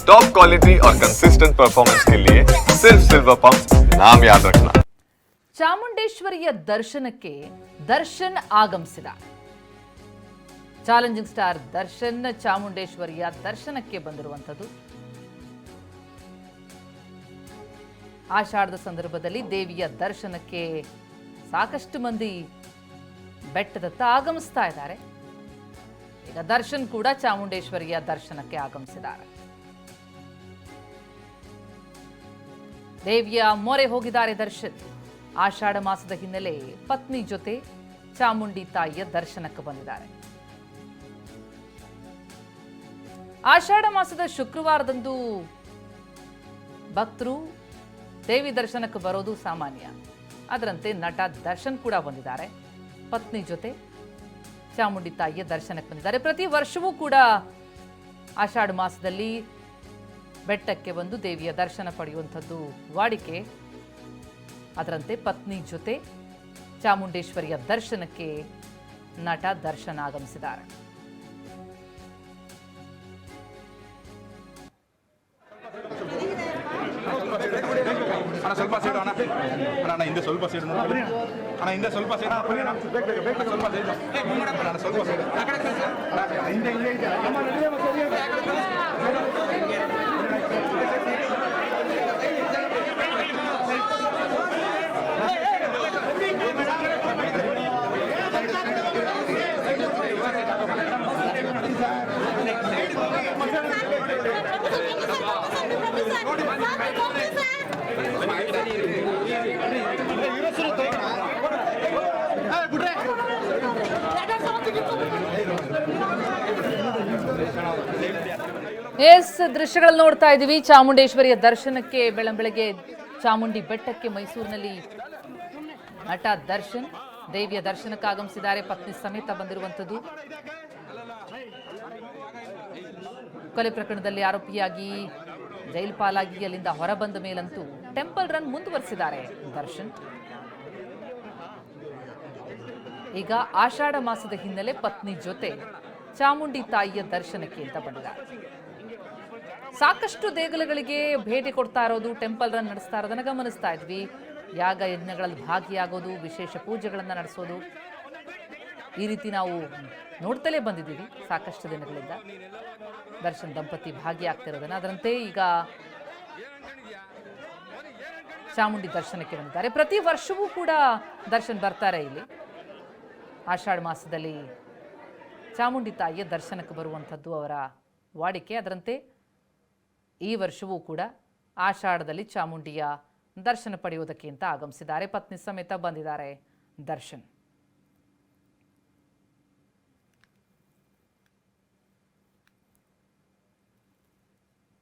Top quality और consistent performance के लिए सिर्फ सिल्वर पंप नाम याद रखना। ಚಾಮುಂಡೇಶ್ವರಿಯ ದರ್ಶನಕ್ಕೆ ದರ್ಶನ್ ಆಗಮಿಸಿದ ಚಾಲೆಂಜಿಂಗ್ ಸ್ಟಾರ್ ದರ್ಶನ್ ಚಾಮುಂಡೇಶ್ವರಿಯ ದರ್ಶನಕ್ಕೆ ಬಂದಿರುವಂಥದ್ದು. ಆಷಾಢದ ಸಂದರ್ಭದಲ್ಲಿ ದೇವಿಯ ದರ್ಶನಕ್ಕೆ ಸಾಕಷ್ಟು ಮಂದಿ ಬೆಟ್ಟದತ್ತ ಆಗಮಿಸ್ತಾ ಇದ್ದಾರೆ. ಈಗ ದರ್ಶನ್ ಕೂಡ ಚಾಮುಂಡೇಶ್ವರಿಯ ದರ್ಶನಕ್ಕೆ ಆಗಮಿಸಿದ್ದಾರೆ. ದೇವಿಯ ಮೊರೆ ಹೋಗಿದ್ದಾರೆ ದರ್ಶನ್. ಆಷಾಢ ಮಾಸದ ಹಿನ್ನೆಲೆ ಪತ್ನಿ ಜೊತೆ ಚಾಮುಂಡಿ ತಾಯಿಯ ದರ್ಶನಕ್ಕೆ ಬಂದಿದ್ದಾರೆ. ಆಷಾಢ ಮಾಸದ ಶುಕ್ರವಾರದಂದು ಭಕ್ತರು ದೇವಿ ದರ್ಶನಕ್ಕೆ ಬರೋದು ಸಾಮಾನ್ಯ. ಅದರಂತೆ ನಟ ದರ್ಶನ್ ಕೂಡ ಬಂದಿದ್ದಾರೆ. ಪತ್ನಿ ಜೊತೆ ಚಾಮುಂಡಿ ತಾಯಿಯ ದರ್ಶನಕ್ಕೆ ಬಂದಿದ್ದಾರೆ. ಪ್ರತಿ ವರ್ಷವೂ ಕೂಡ ಆಷಾಢ ಮಾಸದಲ್ಲಿ ಬೆಟ್ಟಕ್ಕೆ ಬಂದು ದೇವಿಯ ದರ್ಶನ ಪಡೆಯುವಂಥದ್ದು ವಾಡಿಕೆ. ಅದರಂತೆ ಪತ್ನಿ ಜೊತೆ ಚಾಮುಂಡೇಶ್ವರಿಯ ದರ್ಶನಕ್ಕೆ ನಟ ದರ್ಶನ್ ಆಗಮಿಸಿದ್ದಾರೆ. ಸ್ವಲ್ಪ ಸೈಡ್ ಅಣ್ಣ ಹಿಂದೆ ಸ್ವಲ್ಪ ಸೈಡ್ ಅಣ್ಣ ಹಿಂದೆ ಸ್ವಲ್ಪ ಸೈಡ್ ಸ್ವಲ್ಪ ಸೈಡ್ ಸ್ವಲ್ಪ ಸೈಡ್ ಎಸ್ ದೃಶ್ಯಗಳಲ್ಲಿ ನೋಡ್ತಾ ಇದ್ದೀವಿ. ಚಾಮುಂಡೇಶ್ವರಿಯ ದರ್ಶನಕ್ಕೆ ಬೆಳಂಬೆಳಗ್ಗೆ ಚಾಮುಂಡಿ ಬೆಟ್ಟಕ್ಕೆ ಮೈಸೂರಿನಲ್ಲಿ ನಟ ದರ್ಶನ್ ದೇವಿಯ ದರ್ಶನಕ್ಕೆ ಆಗಮಿಸಿದ್ದಾರೆ. ಪತ್ನಿ ಸಮೇತ ಬಂದಿರುವಂಥದ್ದು. ಕೊಲೆ ಪ್ರಕರಣದಲ್ಲಿ ಆರೋಪಿಯಾಗಿ ಜೈಲು ಪಾಲಾಗಿ ಅಲ್ಲಿಂದ ಹೊರಬಂದ ಮೇಲಂತೂ ಟೆಂಪಲ್ ರನ್ ಮುಂದುವರೆಸಿದ್ದಾರೆ ದರ್ಶನ್. ಈಗ ಆಷಾಢ ಮಾಸದ ಹಿನ್ನೆಲೆ ಪತ್ನಿ ಜೊತೆ ಚಾಮುಂಡಿ ತಾಯಿಯ ದರ್ಶನಕ್ಕೆ ಅಂತ ಬಂದಿದ್ದಾರೆ. ಸಾಕಷ್ಟು ದೇಗುಲಗಳಿಗೆ ಭೇಟಿ ಕೊಡ್ತಾ ಇರೋದು, ಟೆಂಪಲ್ ರನ್ ನಡೆಸ್ತಾ ಇರೋದನ್ನ ಗಮನಿಸ್ತಾ ಇದ್ವಿ. ಯಾಗ ಯಜ್ಞಗಳಲ್ಲಿ ಭಾಗಿಯಾಗೋದು, ವಿಶೇಷ ಪೂಜೆಗಳನ್ನು ನಡೆಸೋದು, ಈ ರೀತಿ ನಾವು ನೋಡ್ತಲೇ ಬಂದಿದ್ದೀವಿ ಸಾಕಷ್ಟು ದಿನಗಳಿಂದ ದರ್ಶನ್ ದಂಪತಿ ಭಾಗಿಯಾಗ್ತಿರೋದನ್ನ. ಅದರಂತೆ ಈಗ ಚಾಮುಂಡಿ ದರ್ಶನಕ್ಕೆ ಬಂದಿದ್ದಾರೆ. ಪ್ರತಿ ವರ್ಷವೂ ಕೂಡ ದರ್ಶನ್ ಬರ್ತಾರೆ ಇಲ್ಲಿ. ಆಷಾಢ ಮಾಸದಲ್ಲಿ ಚಾಮುಂಡಿ ತಾಯಿಯ ದರ್ಶನಕ್ಕೆ ಬರುವಂಥದ್ದು ಅವರ ವಾಡಿಕೆ. ಅದರಂತೆ ಈ ವರ್ಷವೂ ಕೂಡ ಆಷಾಢದಲ್ಲಿ ಚಾಮುಂಡಿಯ ದರ್ಶನ ಪಡೆಯುವುದಕ್ಕೆ ಅಂತ ಆಗಮಿಸಿದ್ದಾರೆ. ಪತ್ನಿ ಸಮೇತ ಬಂದಿದ್ದಾರೆ ದರ್ಶನ್.